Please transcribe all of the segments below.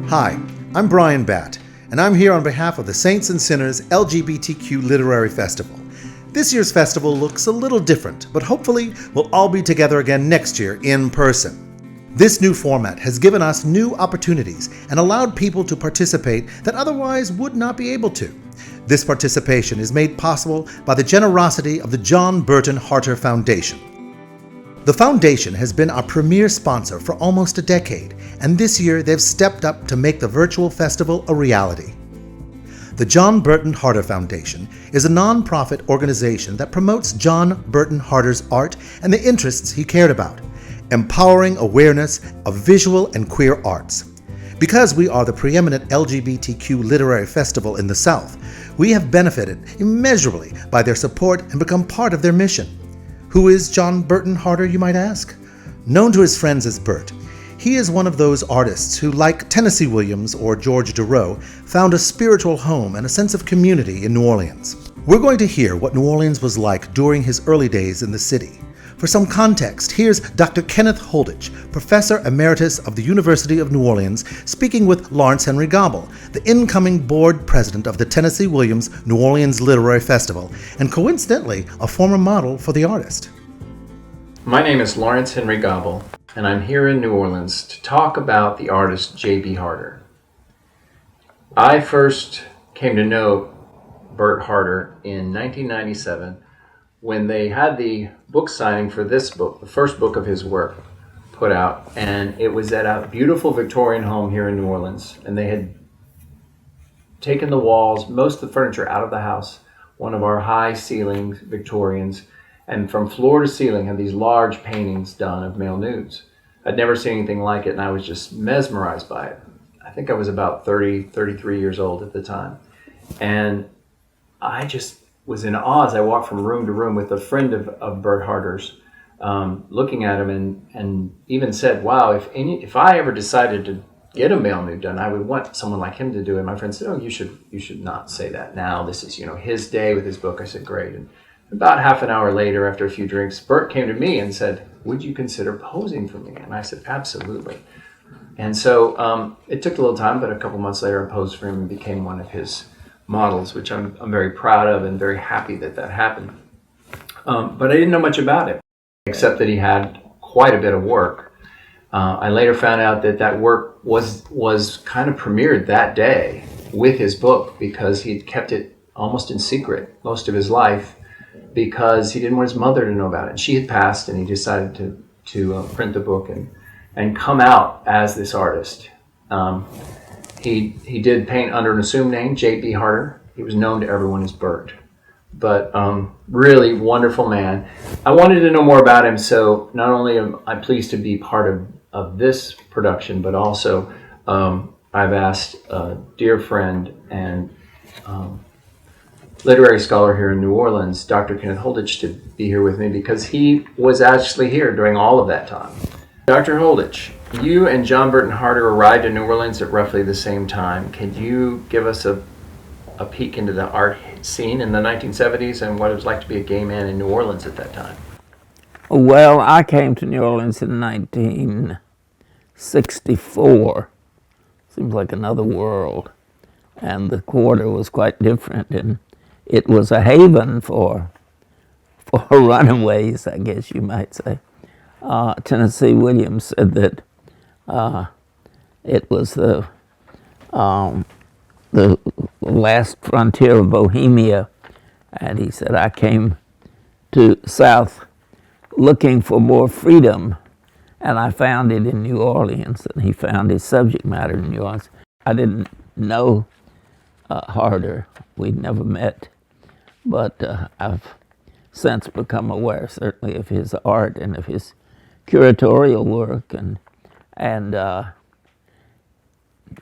Hi, I'm Brian Batt, and I'm here on behalf of the Saints and Sinners LGBTQ Literary Festival. This year's festival looks a little different, but hopefully we'll all be together again next year in person. This new format has given us new opportunities and allowed people to participate that otherwise would not be able to. This participation is made possible by the generosity of the John Burton Harter Foundation. The foundation has been our premier sponsor for almost a decade, and this year they've stepped up to make the virtual festival a reality. The John Burton Harter Foundation is a non-profit organization that promotes John Burton Harter's art and the interests he cared about, empowering awareness of visual and queer arts. Because we are the preeminent LGBTQ literary festival in the South, we have benefited immeasurably by their support and become part of their mission. Who is John Burton Harter, you might ask? Known to his friends as Burt, he is one of those artists who, like Tennessee Williams or George Dureau, found a spiritual home and a sense of community in New Orleans. We're going to hear what New Orleans was like during his early days in the city. For some context, here's Dr. Kenneth Holdich, Professor Emeritus of the University of New Orleans, speaking with Lawrence Henry Gobble, the incoming board president of the Tennessee Williams New Orleans Literary Festival, and coincidentally, a former model for the artist. My name is Lawrence Henry Gobble, and I'm here in New Orleans to talk about the artist J.B. Harter. I first came to know Burt Harter in 1997 when they had the book signing for this book, the first book of his work, put out, and it was at a beautiful Victorian home here in New Orleans, and they had taken the walls, most of the furniture out of the house, one of our high ceiling Victorians, and from floor to ceiling had these large paintings done of male nudes. I'd never seen anything like it, and I was just mesmerized by it. I think I was about 33 years old at the time, and I just was in awe as I walked from room to room with a friend of Burt Harter's, looking at him and even said, wow, if I ever decided to get a male nude done, I would want someone like him to do it. My friend said, oh, you should not say that now. This is, his day with his book. I said, great. And about half an hour later, after a few drinks, Burt came to me and said, would you consider posing for me? And I said, absolutely. And so it took a little time, but a couple months later, I posed for him and became one of his models, which I'm very proud of and very happy that happened. But I didn't know much about it, except that he had quite a bit of work. I later found out that work was kind of premiered that day with his book because he'd kept it almost in secret most of his life because he didn't want his mother to know about it. And she had passed, and he decided to print the book and come out as this artist. He did paint under an assumed name, J.B. Harter. He was known to everyone as Burt. But really wonderful man. I wanted to know more about him, so not only am I pleased to be part of this production, but also I've asked a dear friend and literary scholar here in New Orleans, Dr. Kenneth Holdich, to be here with me because he was actually here during all of that time. Dr. Holdich, you and John Burton Harter arrived in New Orleans at roughly the same time. Can you give us a peek into the art scene in the 1970s and what it was like to be a gay man in New Orleans at that time? Well, I came to New Orleans in 1964. Seems like another world. And the quarter was quite different, and it was a haven for runaways, I guess you might say. Tennessee Williams said that it was the last frontier of Bohemia, and he said, I came to South looking for more freedom, and I found it in New Orleans, and he found his subject matter in New Orleans. I didn't know Harter. We'd never met, but I've since become aware, certainly, of his art and of his curatorial work, and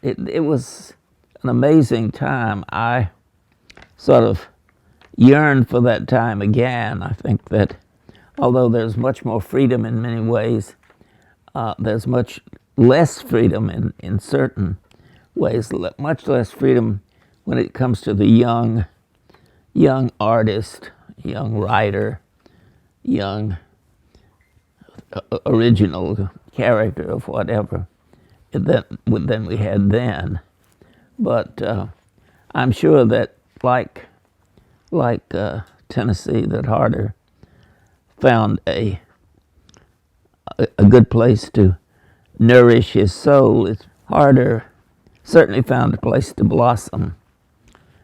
it was an amazing time. I sort of yearned for that time again. I think that although there's much more freedom in many ways, there's much less freedom in certain ways, much less freedom when it comes to the young artist, young writer, young original character of whatever. than we had then. But I'm sure that like Tennessee, that Harter found a good place to nourish his soul. Harter certainly found a place to blossom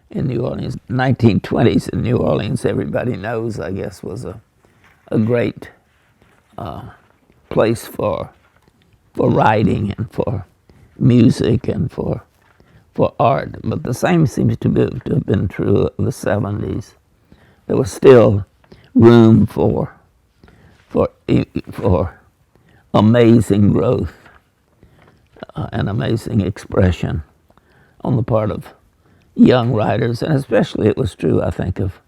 in New Orleans. 1920s in New Orleans, everybody knows, I guess, was a great place for writing and for music and for art. But the same seems to have been true of the 70s. There was still room for amazing growth and amazing expression on the part of young writers, and especially it was true, I think, of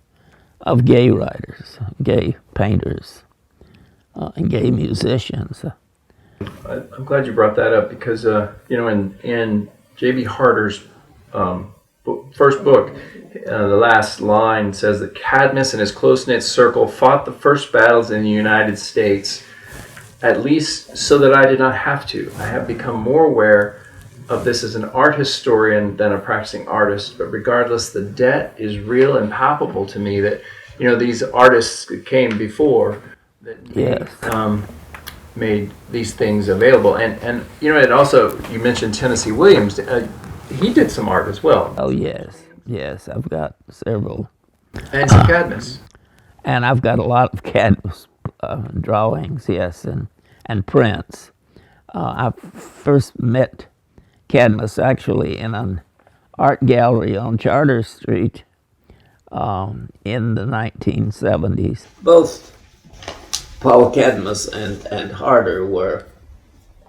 gay writers, gay painters, and gay musicians. I'm glad you brought that up because, in J.B. Harter's first book, the last line says that Cadmus and his close-knit circle fought the first battles in the United States, at least so that I did not have to. I have become more aware of this as an art historian than a practicing artist, but regardless, the debt is real and palpable to me that, these artists came before that made these things available. And it also, you mentioned Tennessee Williams. He did some art as well. Oh, yes, I've got several. And some Cadmus. And I've got a lot of Cadmus drawings, yes, and prints. I first met Cadmus actually in an art gallery on Charter Street in the 1970s. Both Paul Cadmus and Harter were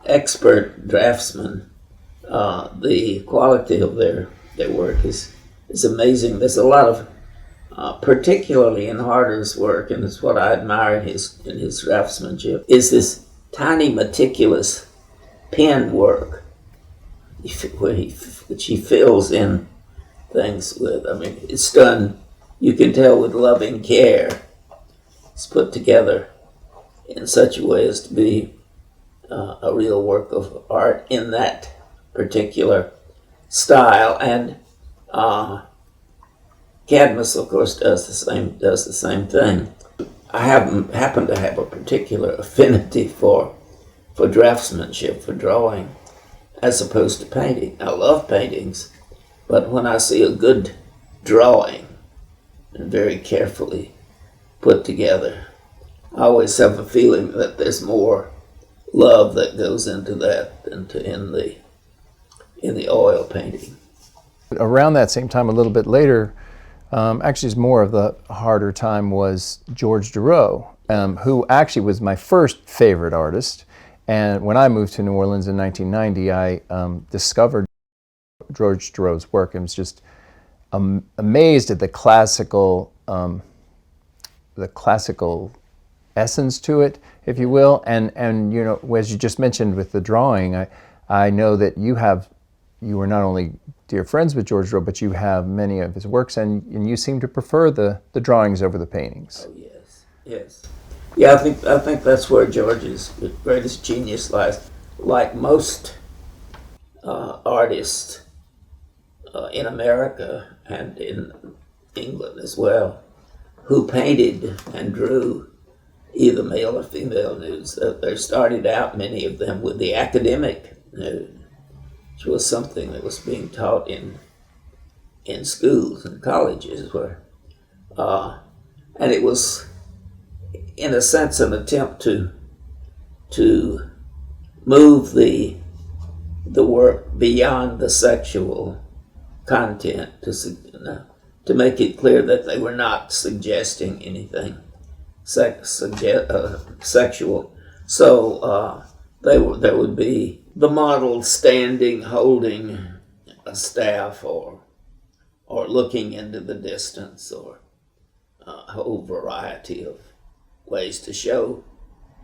expert draftsmen. The quality of their work is amazing. There's a lot of, particularly in Harter's work, and it's what I admire in his draftsmanship, is this tiny, meticulous pen work, which he fills in things with. I mean, it's done, you can tell, with loving care. It's put together in such a way as to be a real work of art in that particular style. And Cadmus, of course, does the same thing. I happen to have a particular affinity for draftsmanship, for drawing, as opposed to painting. I love paintings, but when I see a good drawing, and very carefully put together, I always have a feeling that there's more love that goes into that than in the oil painting. Around that same time, a little bit later, actually it's more of the harder time, was George Dureau, who actually was my first favorite artist. And when I moved to New Orleans in 1990, I discovered George Dureau's work and was just amazed at the classical essence to it, if you will. And as you just mentioned with the drawing, I know that you were not only dear friends with George Dureau, but you have many of his works, and you seem to prefer the drawings over the paintings. Oh, yes. Yeah, I think that's where George's greatest genius lies. Like most artists in America and in England as well, who painted and drew either male or female nudes, they started out, many of them, with the academic nude, which was something that was being taught in schools and colleges, where, and it was, in a sense, an attempt to move the work beyond the sexual content, to make it clear that they were not suggesting anything sexual. So there would be the model standing, holding a staff, or looking into the distance, or a whole variety of ways to show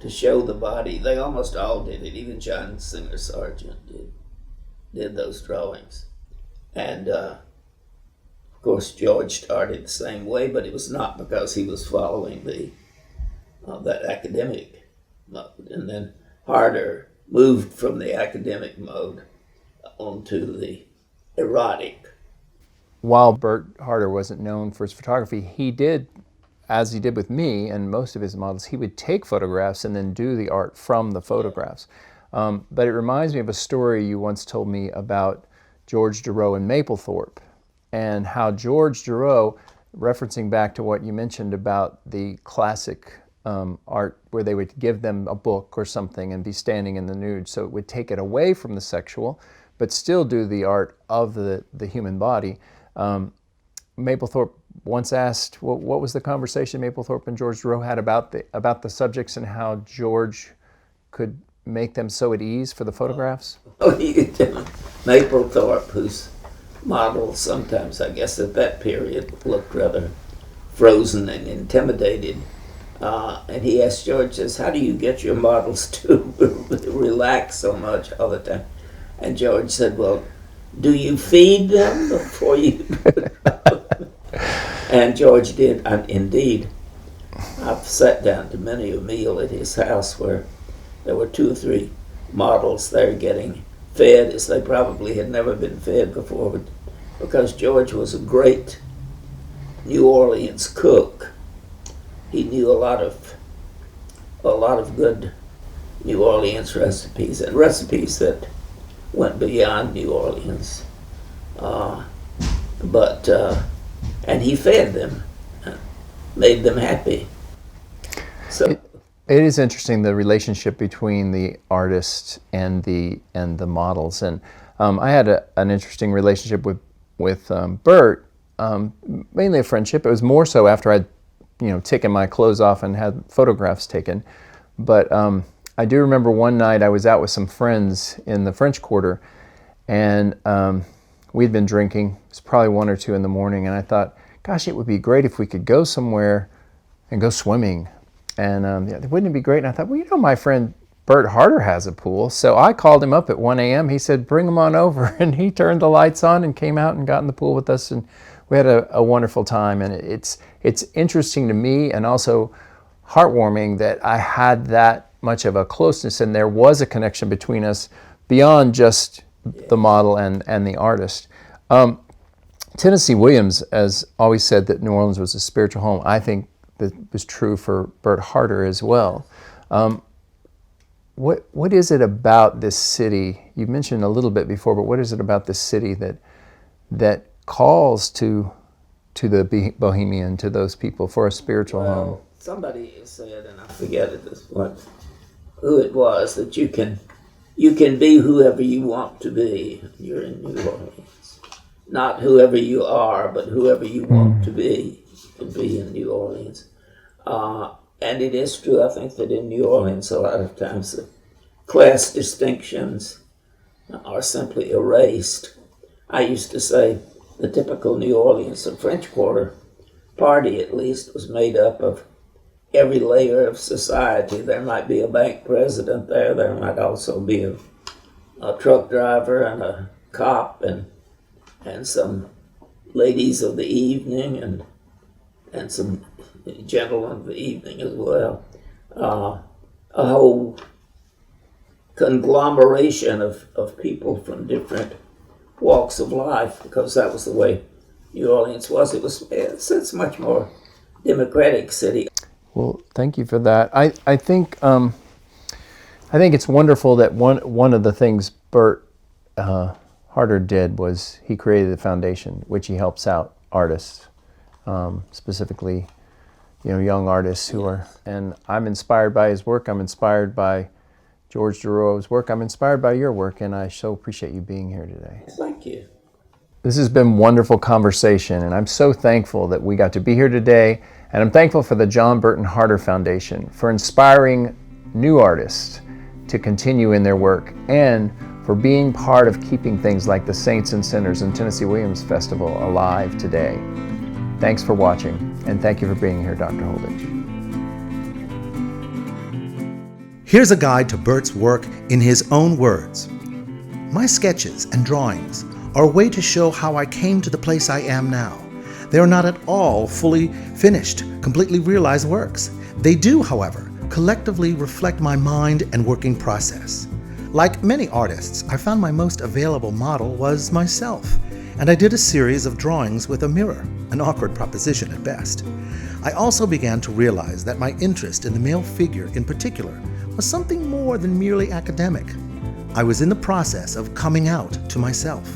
the body. They almost all did it. Even John Singer Sargent did those drawings. And of course George started the same way, but it was not because he was following that academic mode. And then Harter moved from the academic mode onto the erotic. While Burt Harter wasn't known for his photography, he did, as he did with me and most of his models, he would take photographs and then do the art from the photographs. But it reminds me of a story you once told me about George Dureau in Maplethorpe, and how George Dureau, referencing back to what you mentioned about the classic art where they would give them a book or something and be standing in the nude, so it would take it away from the sexual, but still do the art of the human body. Maplethorpe once asked, what was the conversation Maplethorpe and George Dureau had about the subjects and how George could make them so at ease for the photographs? Maplethorpe, whose models sometimes, I guess at that period, looked rather frozen and intimidated. And he asked George, says, how do you get your models to relax so much all the time? And George said, well, do you feed them before you... And George did, indeed. I've sat down to many a meal at his house where there were 2 or 3 models there getting fed as they probably had never been fed before, but because George was a great New Orleans cook, he knew a lot of good New Orleans recipes, and recipes that went beyond New Orleans. And he fed them, made them happy. So it is interesting, the relationship between the artist and the models. And I had an interesting relationship with Burt, mainly a friendship. It was more so after I'd taken my clothes off and had photographs taken. But I do remember one night I was out with some friends in the French Quarter, and we'd been drinking. It was probably 1 or 2 in the morning, and I thought, gosh, it would be great if we could go somewhere and go swimming. And wouldn't it be great? And I thought, well, my friend Burt Harter has a pool. So I called him up at 1 a.m. He said, bring him on over. And he turned the lights on and came out and got in the pool with us. And we had a wonderful time. And it's interesting to me, and also heartwarming, that I had that much of a closeness, and there was a connection between us beyond just the model and the artist. Tennessee Williams has always said that New Orleans was a spiritual home. I think that was true for Burt Harter as well. What is it about this city? You mentioned a little bit before, but what is it about this city that calls to the Bohemian, to those people, for a spiritual home? Somebody said, and I forget at this point who it was, that you can be whoever you want to be. You're in New Orleans. Not whoever you are, but whoever you want to be in New Orleans. And it is true, I think, that in New Orleans, a lot of times the class distinctions are simply erased. I used to say the typical New Orleans, the French Quarter party at least, was made up of every layer of society. There might be a bank president there. There might also be a truck driver and a cop and some ladies of the evening and some gentlemen of the evening as well. A whole conglomeration of people from different walks of life, because that was the way New Orleans was. It's a much more democratic city. Well, thank you for that. I think it's wonderful that one of the things Burt Harter did was he created a foundation which he helps out artists, specifically, young artists who are. And I'm inspired by his work. I'm inspired by George Dureau's work. I'm inspired by your work, and I so appreciate you being here today. Thank you. This has been wonderful conversation, and I'm so thankful that we got to be here today. And I'm thankful for the John Burton Harter Foundation for inspiring new artists to continue in their work, and for being part of keeping things like the Saints and Sinners and Tennessee Williams Festival alive today. Thanks for watching, and thank you for being here, Dr. Holdich. Here's a guide to Burt's work in his own words. My sketches and drawings are a way to show how I came to the place I am now. They are not at all fully finished, completely realized works. They do, however, collectively reflect my mind and working process. Like many artists, I found my most available model was myself, and I did a series of drawings with a mirror, an awkward proposition at best. I also began to realize that my interest in the male figure in particular was something more than merely academic. I was in the process of coming out to myself.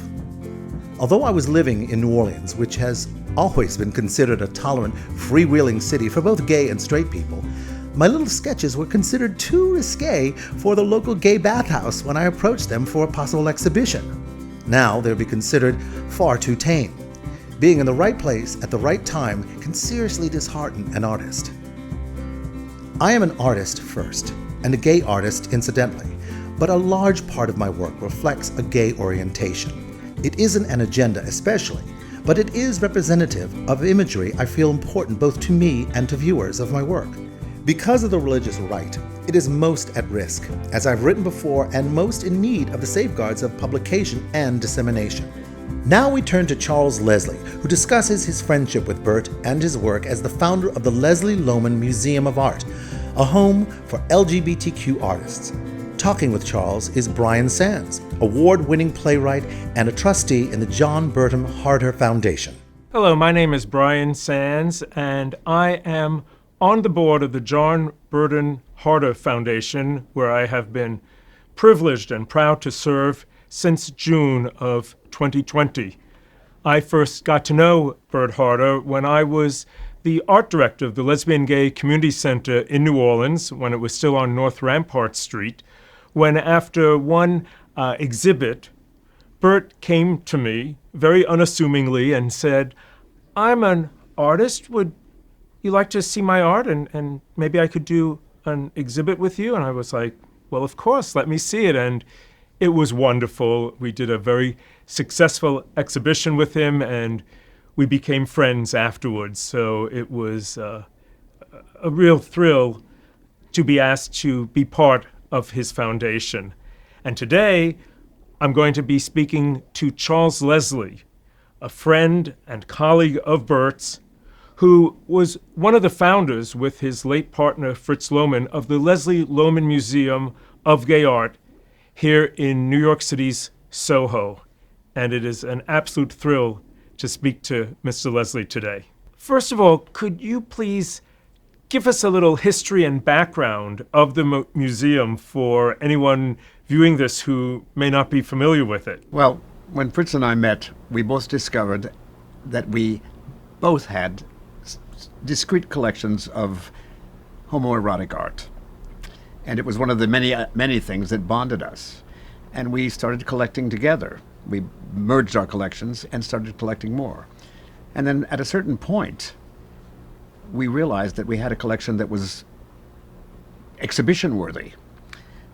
Although I was living in New Orleans, which has always been considered a tolerant, freewheeling city for both gay and straight people, my little sketches were considered too risque for the local gay bathhouse when I approached them for a possible exhibition. Now they'd be considered far too tame. Being in the right place at the right time can seriously dishearten an artist. I am an artist first, and a gay artist incidentally, but a large part of my work reflects a gay orientation. It isn't an agenda especially, but it is representative of imagery I feel important both to me and to viewers of my work. Because of the religious right, it is most at risk, as I've written before, and most in need of the safeguards of publication and dissemination. Now we turn to Charles Leslie, who discusses his friendship with Burt and his work as the founder of the Leslie Lohman Museum of Art, a home for LGBTQ artists. Talking with Charles is Brian Sands, award-winning playwright and a trustee in the John Burton Harter Foundation. Hello, my name is Brian Sands, and I am on the board of the John Burton Harter Foundation, where I have been privileged and proud to serve since June of 2020. I first got to know Burt Harter when I was the art director of the Lesbian Gay Community Center in New Orleans, when it was still on North Rampart Street, when after one exhibit, Burt came to me very unassumingly and said, "I'm an artist, would you like to see my art and maybe I could do an exhibit with you?" And I was like, well, of course, let me see it. And it was wonderful. We did a very successful exhibition with him, and we became friends afterwards. So it was a real thrill to be asked to be part of his foundation. And today, I'm going to be speaking to Charles Leslie, a friend and colleague of Burt's, who was one of the founders with his late partner Fritz Lohman of the Leslie Lohman Museum of Gay Art here in New York City's Soho. And it is an absolute thrill to speak to Mr. Leslie today. First of all, could you please give us a little history and background of the museum for anyone viewing this who may not be familiar with it? Well, when Fritz and I met, we both discovered that we both had discrete collections of homoerotic art. And it was one of the many things that bonded us. And we started collecting together. We merged our collections and started collecting more. And then at a certain point, we realized that we had a collection that was exhibition worthy.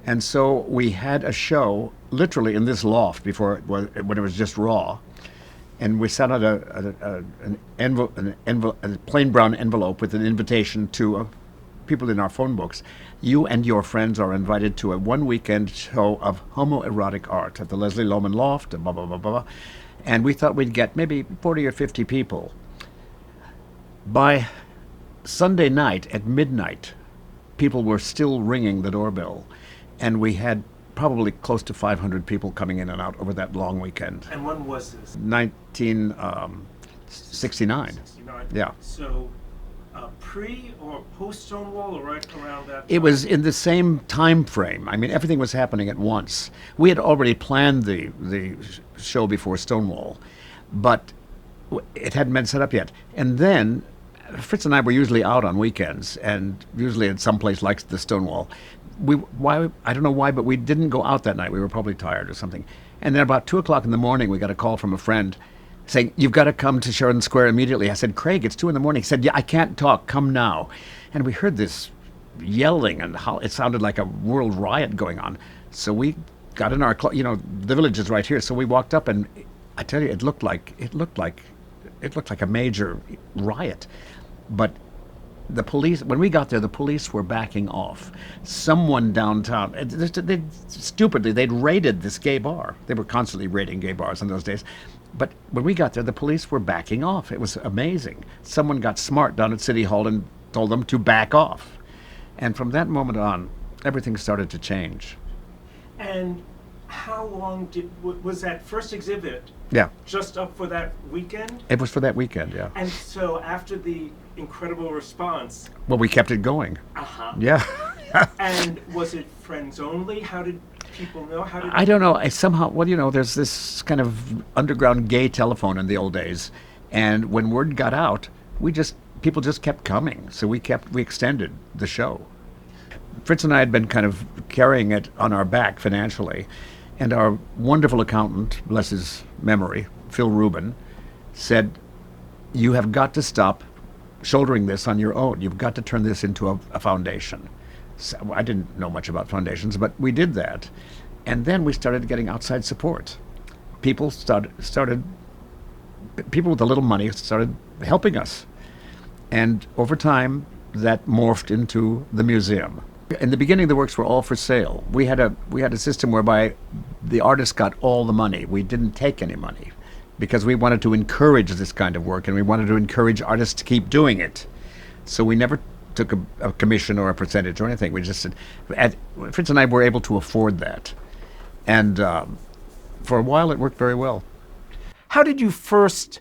And so we had a show literally in this loft before when it was just raw. And we sent out a plain brown envelope with an invitation to people in our phone books. You and your friends are invited to a one-weekend show of homoerotic art at the Leslie Lohman Loft, blah, blah, blah, blah. And we thought we'd get maybe 40 or 50 people. By Sunday night at midnight, people were still ringing the doorbell. And we had probably close to 500 people coming in and out over that long weekend. And when was this? 1969. 69. Yeah. So pre or post Stonewall, or right around that time? It was in the same time frame. I mean, everything was happening at once. We had already planned the show before Stonewall, but it hadn't been set up yet. And then Fritz and I were usually out on weekends, and usually at some place like the Stonewall. I don't know why, but we didn't go out that night. We were probably tired or something. And then about 2 o'clock in the morning, we got a call from a friend saying, "You've got to come to Sheridan Square immediately." I said, "Craig, it's 2 in the morning." He said, "Yeah, I can't talk. Come now." And we heard this yelling, and it sounded like a world riot going on. So we got in our, the village is right here. So we walked up, and I tell you, it looked like a major riot. But the police, when we got there, the police were backing off. Someone downtown, they'd raided this gay bar. They were constantly raiding gay bars in those days. But when we got there, the police were backing off. It was amazing. Someone got smart down at City Hall and told them to back off. And from that moment on, everything started to change. And how long was that first exhibit Yeah, just up for that weekend? it was for that weekend, yeah. And so after the incredible response, Well, we kept it going. Yeah. and was it friends only? How did people know? How did I don't know. I somehow, well, there's this kind of underground gay telephone in the old days, and when word got out, people just kept coming. So we extended the show. Fritz and I had been kind of carrying it on our back financially, and our wonderful accountant, bless his memory, Phil Rubin, said, "You have got to stop shouldering this on your own. You've got to turn this into a foundation." So I didn't know much about foundations, but we did that. And then we started getting outside support. People people with a little money started helping us. And over time, that morphed into the museum. In the beginning, the works were all for sale. We had a system whereby the artist got all the money. We didn't take any money because we wanted to encourage this kind of work, and we wanted to encourage artists to keep doing it. So we never took a commission or a percentage or anything. We just said, Fritz and I were able to afford that. And for a while, it worked very well. How did you first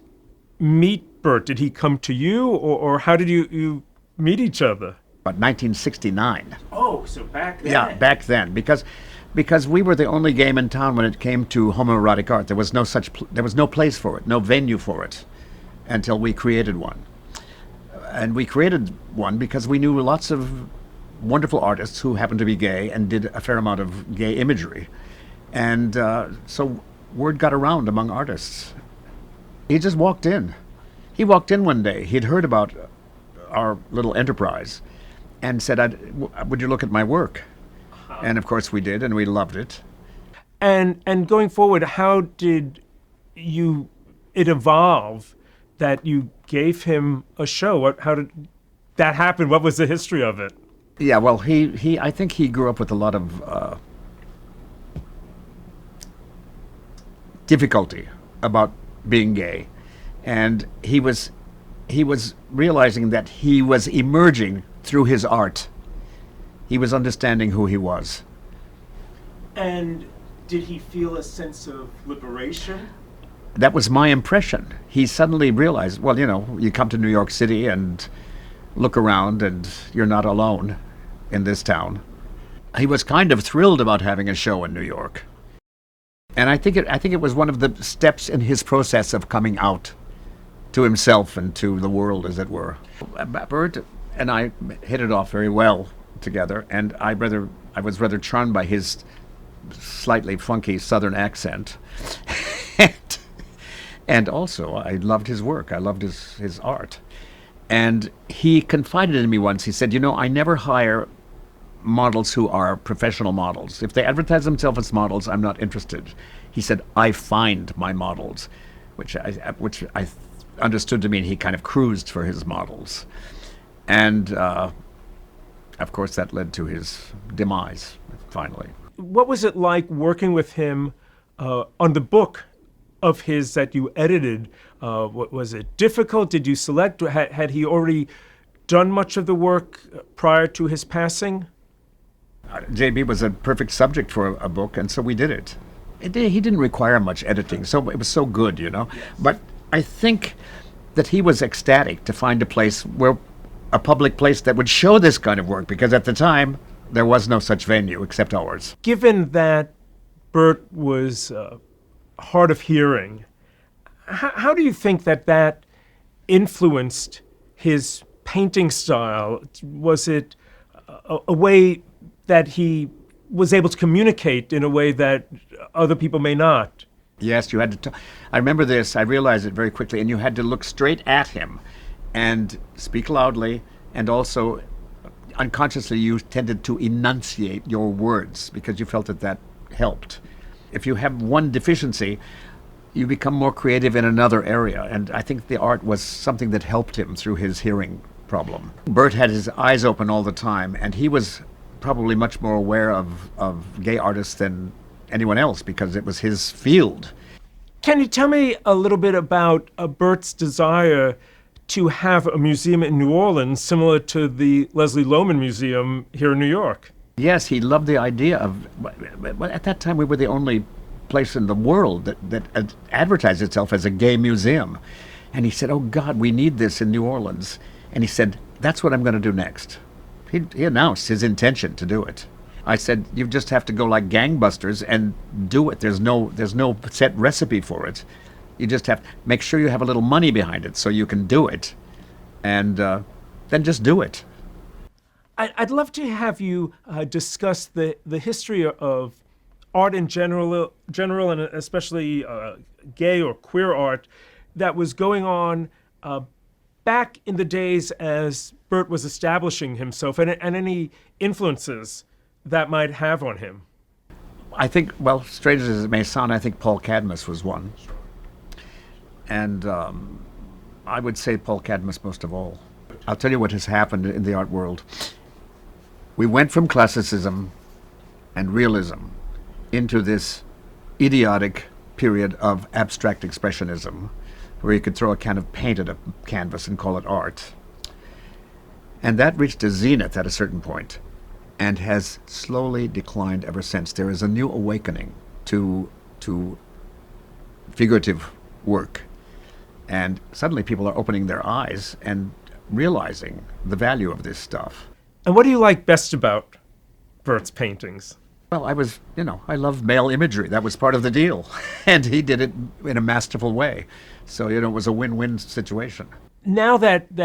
meet Bert? Did he come to you, or how did you meet each other? About 1969. Oh, so back then. Yeah, back then, because we were the only game in town when it came to homoerotic art. There was no place for it, no venue for it, until we created one. And we created one because we knew lots of wonderful artists who happened to be gay and did a fair amount of gay imagery. And so word got around among artists. He just walked in. He walked in one day. He'd heard about our little enterprise and said, would you look at my work? And of course we did, and we loved it. And going forward, how did it evolve that you gave him a show? How did that happen? What was the history of it? Yeah, well, I think he grew up with a lot of difficulty about being gay, and he was realizing that he was emerging through his art. He was understanding who he was. And did he feel a sense of liberation? That was my impression. He suddenly realized, well, you come to New York City and look around and you're not alone in this town. He was kind of thrilled about having a show in New York. And I think it was one of the steps in his process of coming out to himself and to the world, as it were. Bert and I hit it off very well together, and I was rather charmed by his slightly funky Southern accent. And also, I loved his work. I loved his art. And he confided in me once. He said, I never hire models who are professional models. If they advertise themselves as models, I'm not interested. He said, I find my models, which I understood to mean he kind of cruised for his models. And, of course, that led to his demise, finally. What was it like working with him on the book of his that you edited? Was it difficult? Did you select? Had he already done much of the work prior to his passing? JB was a perfect subject for a book, and so we did it. He didn't require much editing, so it was so good, Yes. But I think that he was ecstatic to find a public place that would show this kind of work, because at the time, there was no such venue except ours. Given that Bert was hard of hearing, how do you think that influenced his painting style? Was it a way that he was able to communicate in a way that other people may not? Yes, you had to. I remember this. I realized it very quickly, and you had to look straight at him and speak loudly, and also unconsciously you tended to enunciate your words because you felt that helped. If you have one deficiency, you become more creative in another area, and I think the art was something that helped him through his hearing problem. Bert had his eyes open all the time, and he was probably much more aware of gay artists than anyone else because it was his field. Can you tell me a little bit about Bert's desire to have a museum in New Orleans similar to the Leslie Lohman Museum here in New York? Yes, he loved the idea of. Well, at that time, we were the only place in the world that advertised itself as a gay museum. And he said, "Oh God, we need this in New Orleans." And he said, "That's what I'm going to do next." He announced his intention to do it. I said, "You just have to go like gangbusters and do it. There's no set recipe for it. You just have to make sure you have a little money behind it so you can do it, and then just do it." I'd love to have you discuss the history of art in general, and especially gay or queer art that was going on back in the days as Burt was establishing himself, and any influences that might have on him. I think, well, strange as it may sound, I think Paul Cadmus was one. And I would say Paul Cadmus most of all. I'll tell you what has happened in the art world. We went from classicism and realism into this idiotic period of abstract expressionism, where you could throw a can of paint at a canvas and call it art. And that reached a zenith at a certain point and has slowly declined ever since. There is a new awakening to figurative work. And suddenly people are opening their eyes and realizing the value of this stuff. And what do you like best about Burt's paintings? Well, I love male imagery. That was part of the deal. And he did it in a masterful way. So, it was a win-win situation. Now that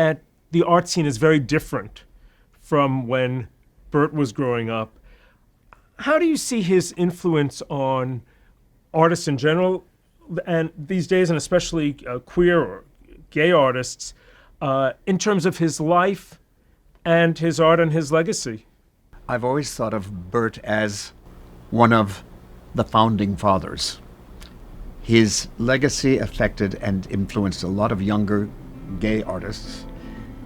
the art scene is very different from when Burt was growing up, how do you see his influence on artists in general, and these days, and especially queer or gay artists, in terms of his life and his art and his legacy? I've always thought of Burt as one of the founding fathers. His legacy affected and influenced a lot of younger gay artists,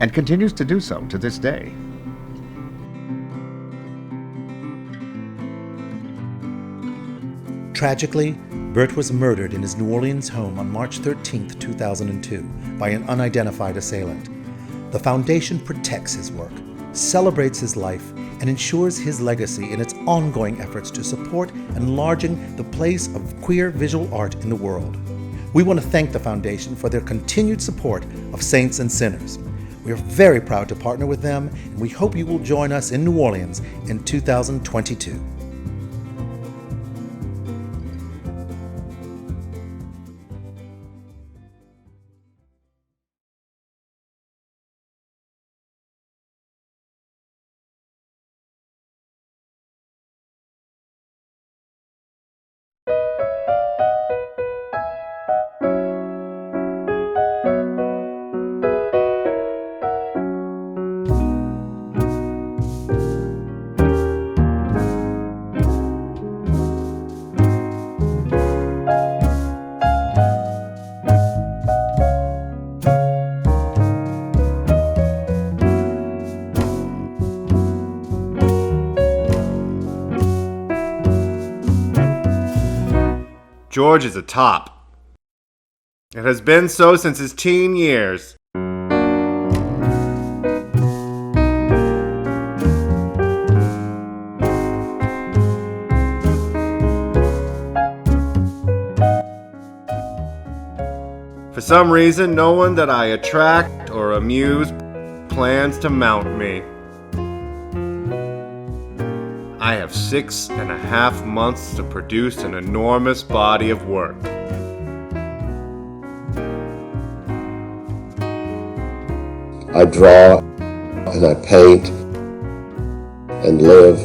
and continues to do so to this day. Tragically, Burt was murdered in his New Orleans home on March 13, 2002, by an unidentified assailant. The foundation protects his work, celebrates his life, and ensures his legacy in its ongoing efforts to support enlarging the place of queer visual art in the world. We want to thank the foundation for their continued support of saints and sinners. We are very proud to partner with them, and we hope you will join us in New Orleans in 2022. George is a top. It has been so since his teen years. For some reason, no one that I attract or amuse plans to mount me. I have 6.5 months to produce an enormous body of work. I draw and I paint and live.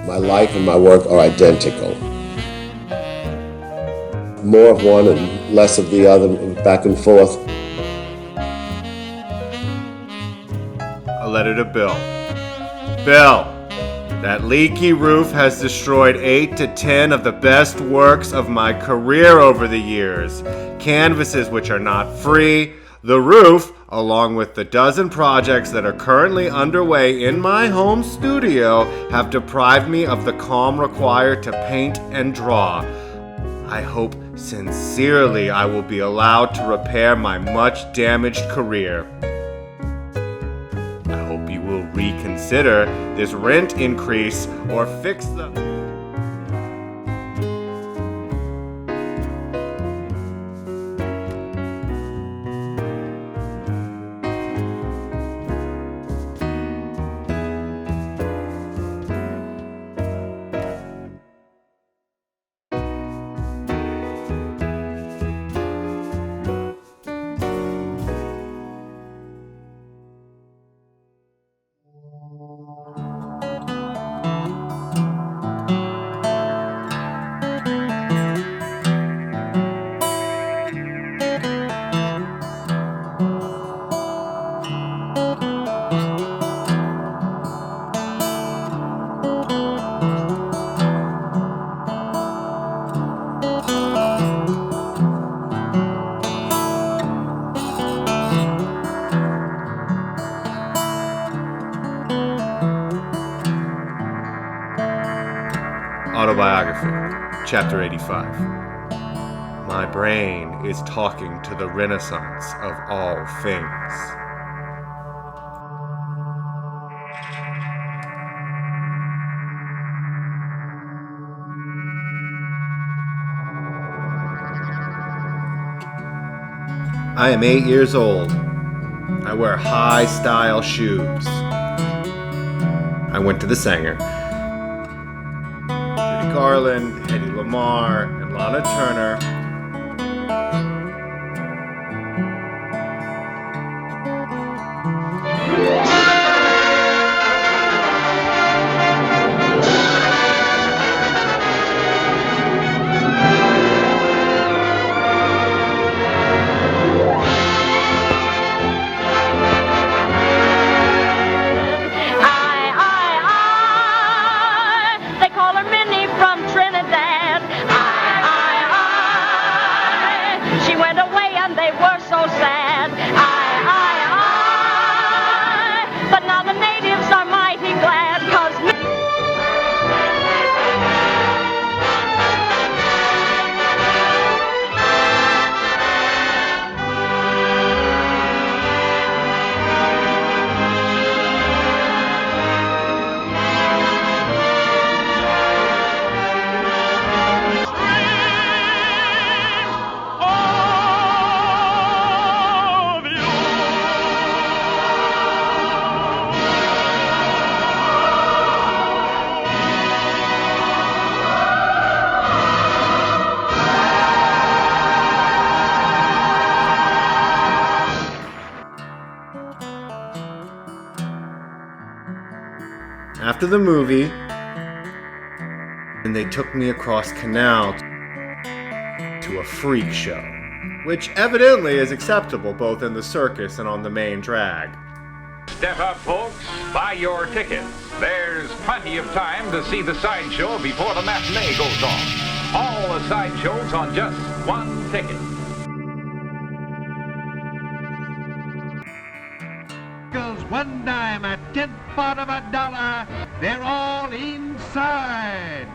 My life and my work are identical. More of one and less of the other, back and forth. A letter to Bill. Bill, that leaky roof has destroyed 8 to 10 of the best works of my career over the years. Canvases which are not free. The roof, along with the dozen projects that are currently underway in my home studio, have deprived me of the calm required to paint and draw. I hope sincerely I will be allowed to repair my much damaged career. I hope you will reconsider this rent increase or fix the... Autobiography, Chapter 85. My brain is talking to the Renaissance of all things. I am 8 years old. I wear high-style shoes. I went to the Sanger. Garland, Hedy Lamarr, and Lana Turner. They call her Minnie from Trinidad. She went away and they were so sad. But now the natives are mighty glad, 'cause After the movie, and they took me across canal to a freak show, which evidently is acceptable both in the circus and on the main drag. Step up, folks. Buy your tickets. There's plenty of time to see the sideshow before the matinee goes on. All the sideshows on just one ticket. One dime, a tenth part of a dollar, they're all inside.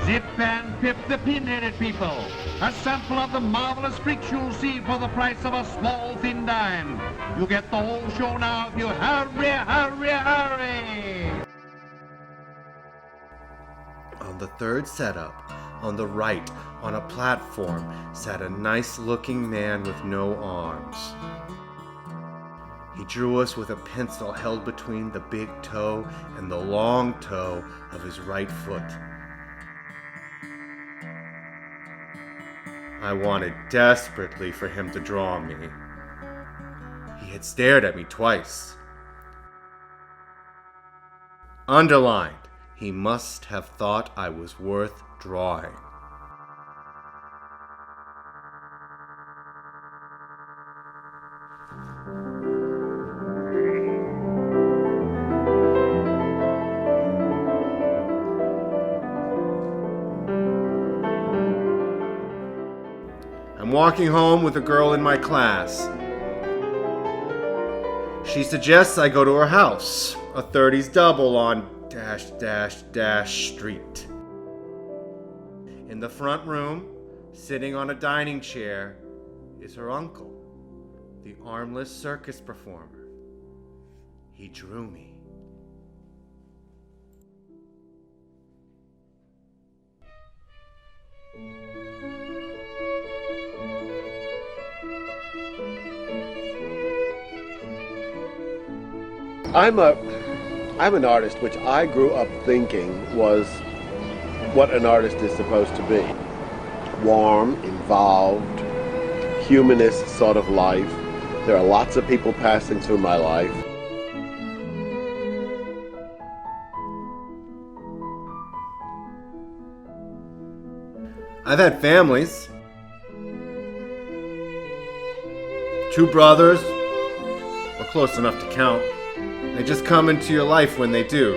Zip and Pip, the pin-headed people, a sample of the marvelous freaks you'll see for the price of a small thin dime. You get the whole show now if you hurry, hurry, hurry. On the third setup, on the right, on a platform, sat a nice-looking man with no arms. He drew us with a pencil held between the big toe and the long toe of his right foot. I wanted desperately for him to draw me. He had stared at me twice. Underlined, he must have thought I was worth drawing. I'm walking home with a girl in my class. She suggests I go to her house, a 30s double on -- street. In the front room, sitting on a dining chair, is her uncle, the armless circus performer. He drew me. I'm an artist, which I grew up thinking was what an artist is supposed to be. Warm, involved, humanist sort of life. There are lots of people passing through my life. I've had families. 2 brothers, or close enough to count. They just come into your life when they do.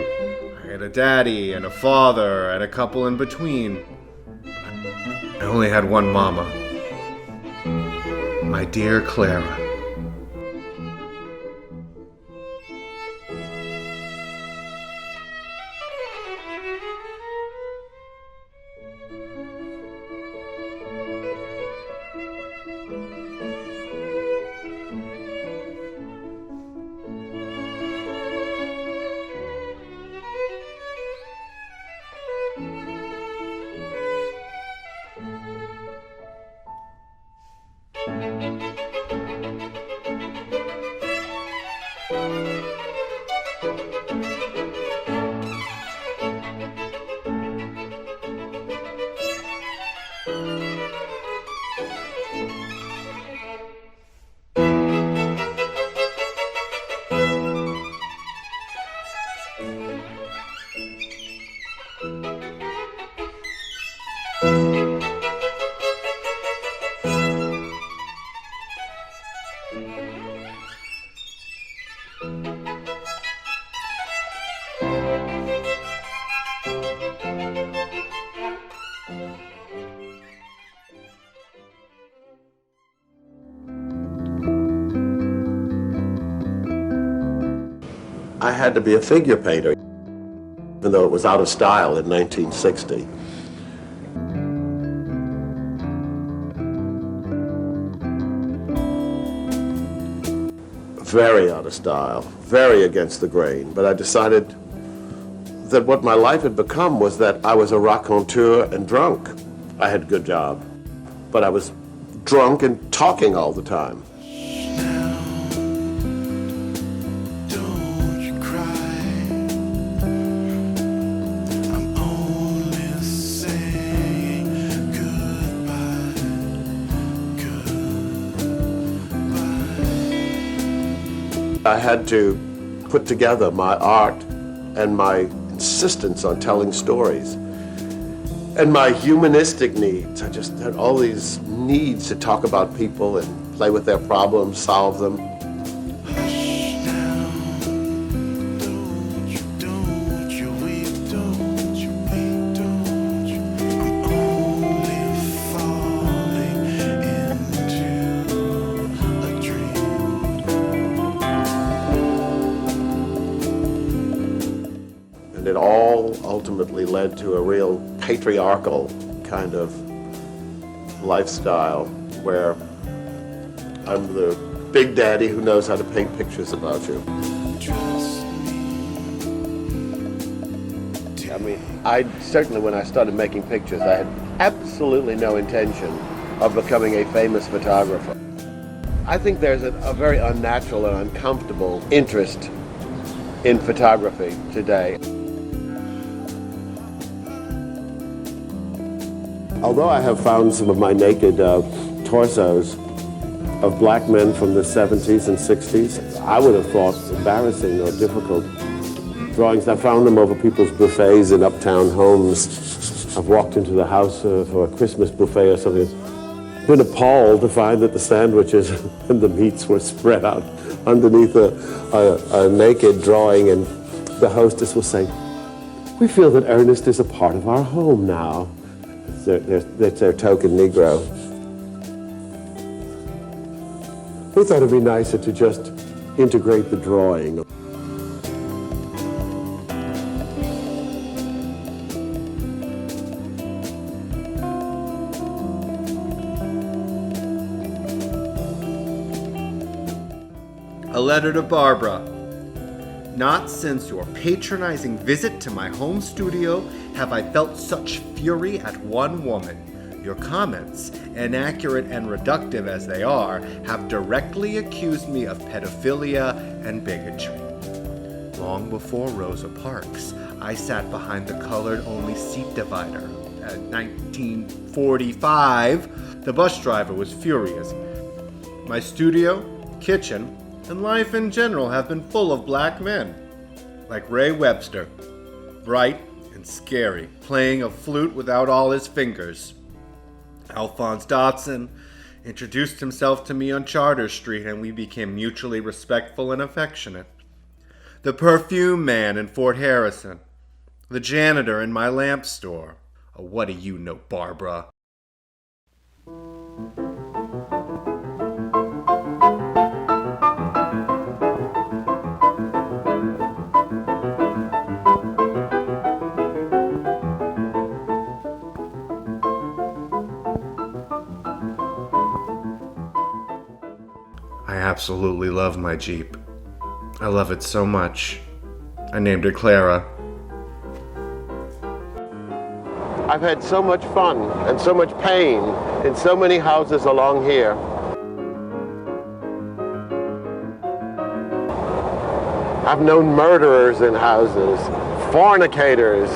I had a daddy and a father and a couple in between. I only had one mama. My dear Clara. I had to be a figure painter, even though it was out of style in 1960. Very out of style, very against the grain, but I decided that what my life had become was that I was a raconteur and drunk. I had a good job, but I was drunk and talking all the time. I had to put together my art and my insistence on telling stories and my humanistic needs. I just had all these needs to talk about people and play with their problems, solve them. And it all ultimately led to a real patriarchal kind of lifestyle where I'm the big daddy who knows how to paint pictures about you. I mean, I certainly, when I started making pictures, I had absolutely no intention of becoming a famous photographer. I think there's a very unnatural and uncomfortable interest in photography today. Although I have found some of my naked torsos of black men from the 70s and 60s, I would have thought embarrassing or difficult drawings. I found them over people's buffets in uptown homes. I've walked into the house for a Christmas buffet or something. I've been appalled to find that the sandwiches and the meats were spread out underneath a naked drawing, and the hostess will say, "We feel that Ernest is a part of our home now." That's their token Negro. We thought it'd be nicer to just integrate the drawing. A letter to Barbara. Not since your patronizing visit to my home studio have I felt such fury at one woman. your comments, inaccurate and reductive as they are, have directly accused me of pedophilia and bigotry. Long before Rosa Parks, I sat behind the colored-only seat divider. In 1945, the bus driver was furious. My studio, kitchen, and life in general have been full of black men, like Ray Webster, bright and scary, playing a flute without all his fingers. Alphonse Dodson introduced himself to me on Charter Street, and we became mutually respectful and affectionate. The perfume man in Fort Harrison, the janitor in my lamp store. Oh, what do you know, Barbara? I absolutely love my Jeep. I love it so much. I named her Clara. I've had so much fun and so much pain in so many houses along here. I've known murderers in houses, fornicators,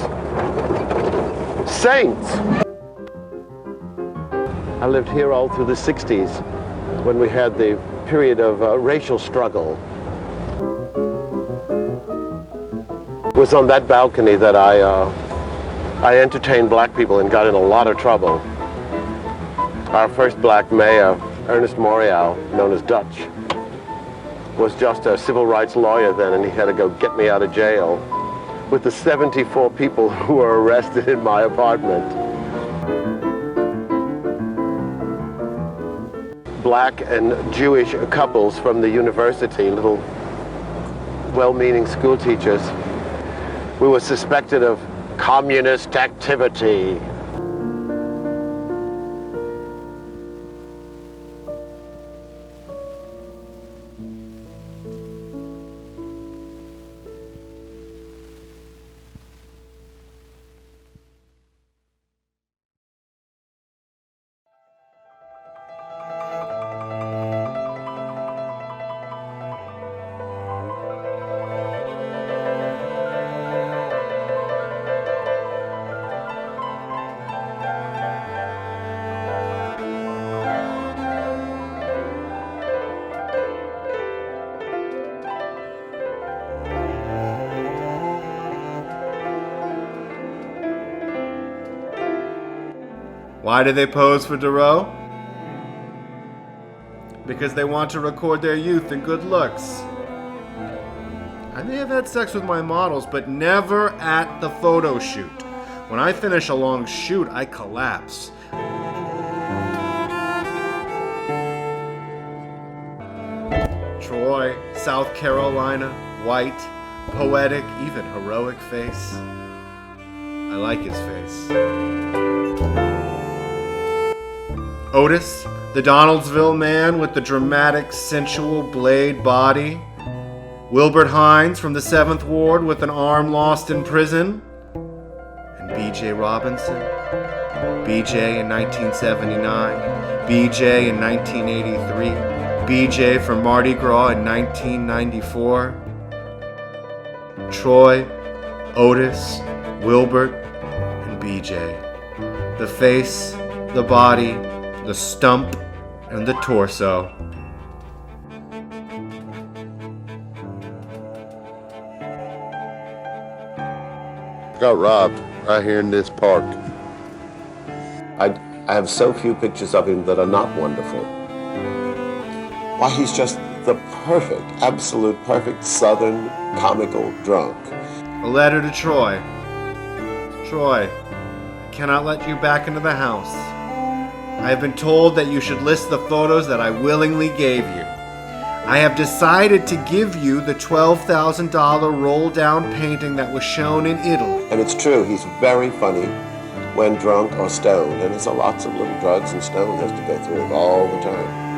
saints. I lived here all through the 60s when we had the period of racial struggle. It was on that balcony that I entertained black people and got in a lot of trouble. Our first black mayor, Ernest Morial, known as Dutch, was just a civil rights lawyer then, and he had to go get me out of jail with the 74 people who were arrested in my apartment. Black and Jewish couples from the university, little well-meaning school teachers, we were suspected of communist activity. Why do they pose for Dureau? Because they want to record their youth and good looks. I may have had sex with my models, but never at the photo shoot. When I finish a long shoot, I collapse. Troy, South Carolina, white, poetic, even heroic face. I like his face. Otis, the Donaldsville man with the dramatic, sensual blade body. Wilbert Hines from the 7th Ward with an arm lost in prison. And B.J. Robinson. B.J. in 1979. B.J. in 1983. B.J. from Mardi Gras in 1994. Troy, Otis, Wilbert, and B.J. The face, the body, the stump, and the torso. Got robbed right here in this park. I have so few pictures of him that are not wonderful. Why, he's just the perfect, absolute perfect Southern comical drunk. A letter to Troy. Troy, I cannot let you back into the house. I have been told that you should list the photos that I willingly gave you. I have decided to give you the $12,000 roll-down painting that was shown in Italy. And it's true, he's very funny when drunk or stoned, and there's lots of little drugs and stone has to go through it all the time.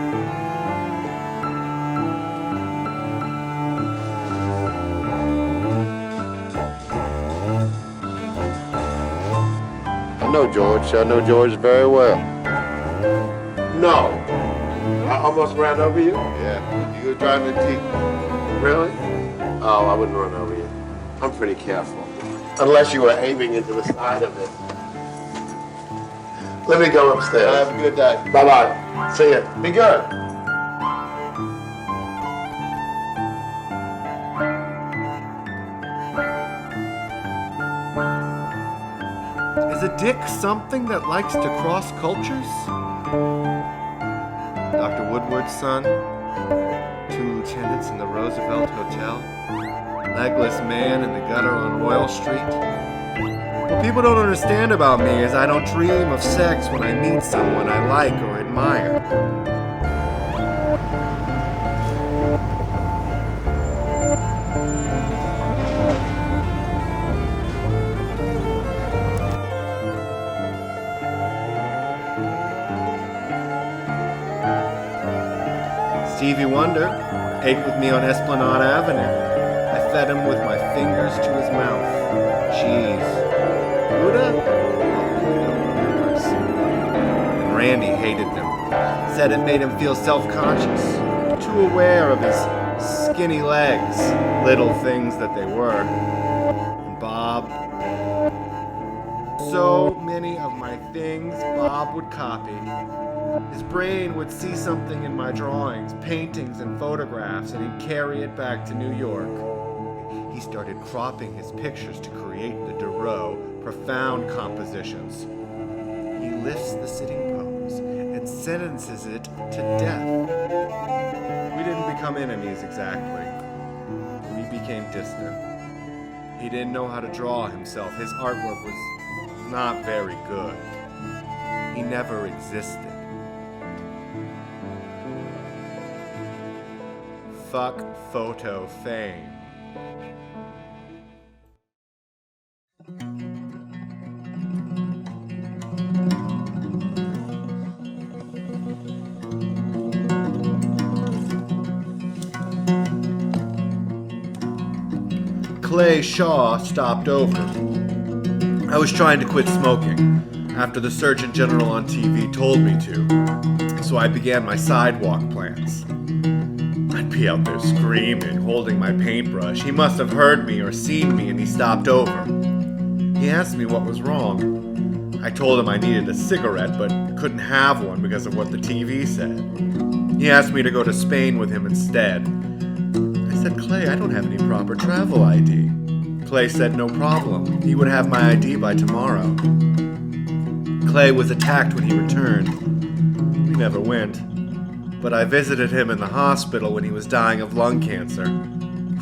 I know George. I know George very well. No. I almost ran over you? Yeah. You were driving a Jeep. Really? Oh, I wouldn't run over you. I'm pretty careful. Unless you were aiming into the side of it. Let me go upstairs. Have a good day. Bye-bye. See ya. Be good. Is a dick something that likes to cross cultures? Dr. Woodward's son, 2 lieutenants in the Roosevelt Hotel, legless man in the gutter on Royal Street. What people don't understand about me is I don't dream of sex when I meet someone I like or admire. Stevie Wonder ate with me on Esplanade Avenue. I fed him with my fingers to his mouth. Cheese. Buddha? And Randy hated them. Said it made him feel self-conscious. Too aware of his skinny legs. Little things that they were. And Bob. So many of my things Bob would copy. His brain would see something in my drawings, paintings, and photographs, and he'd carry it back to New York. He started cropping his pictures to create the Dureau profound compositions. He lifts the sitting pose and sentences it to death. We didn't become enemies exactly. We became distant. He didn't know how to draw himself. His artwork was not very good. He never existed. Fuck photo fame. Clay Shaw stopped over. I was trying to quit smoking after the Surgeon General on TV told me to, so I began my sidewalk plans. I'd be out there screaming, holding my paintbrush. He must have heard me or seen me, and he stopped over. He asked me what was wrong. I told him I needed a cigarette, but couldn't have one because of what the TV said. He asked me to go to Spain with him instead. I said, Clay, I don't have any proper travel ID. Clay said no problem. He would have my ID by tomorrow. Clay was attacked when he returned. We never went. But I visited him in the hospital when he was dying of lung cancer.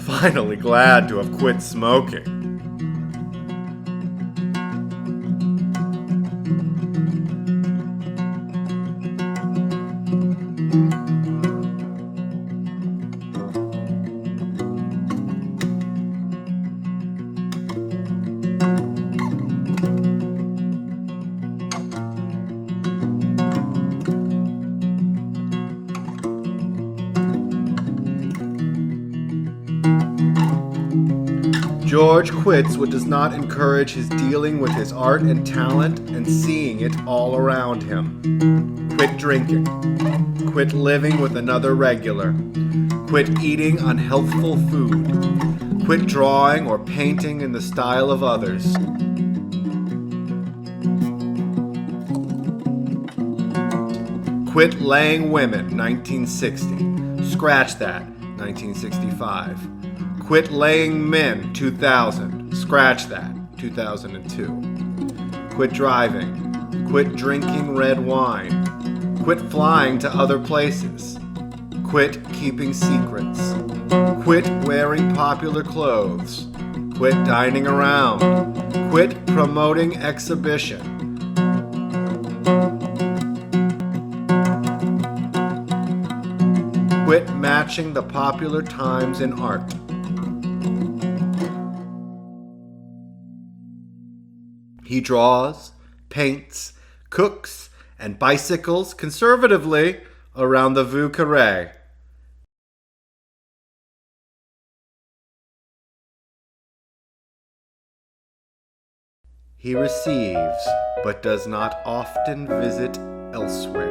Finally glad to have quit smoking. George quits what does not encourage his dealing with his art and talent and seeing it all around him. Quit drinking. Quit living with another regular. Quit eating unhealthful food. Quit drawing or painting in the style of others. Quit laying women, 1960. Scratch that, 1965. Quit laying men, 2000. Scratch that, 2002. Quit driving. Quit drinking red wine. Quit flying to other places. Quit keeping secrets. Quit wearing popular clothes. Quit dining around. Quit promoting exhibition. Quit matching the popular times in art. He draws, paints, cooks, and bicycles conservatively around the Vieux Carré. He receives, but does not often visit elsewhere.